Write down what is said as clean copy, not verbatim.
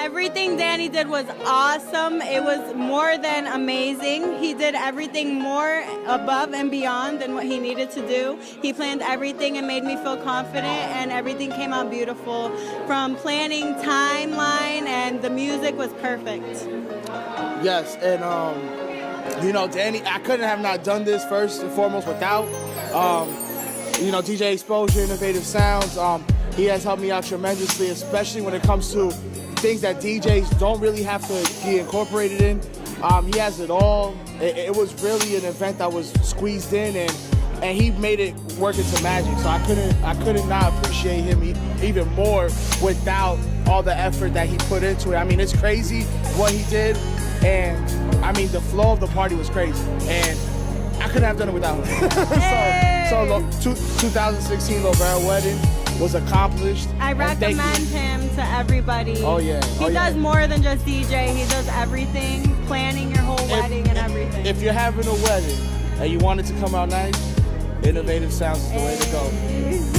Everything Danny did was awesome. It was more than amazing. He did everything more above and beyond than what he needed to do. He planned everything and made me feel confident, and everything came out beautiful. From planning, timeline, and the music was perfect. Yes, and you know, Danny, I couldn't have not done this first and foremost without, you know, DJ Exposure, Innovative Sounds. He has helped me out tremendously, especially when it comes to things that DJs don't really have to be incorporated in. He has it all. It was really an event that was squeezed in, and he made it work into magic. So I couldn't not appreciate him even more without all the effort that he put into it. I mean, it's crazy what he did, and I mean, the flow of the party was crazy, and I couldn't have done it without him. So 2016 Lovera wedding was accomplished. I recommend him to everybody. Oh yeah. He does more than just DJ. He does everything, planning your whole wedding and everything. If you're having a wedding and you want it to come out nice, Innovative Sounds is the way to go.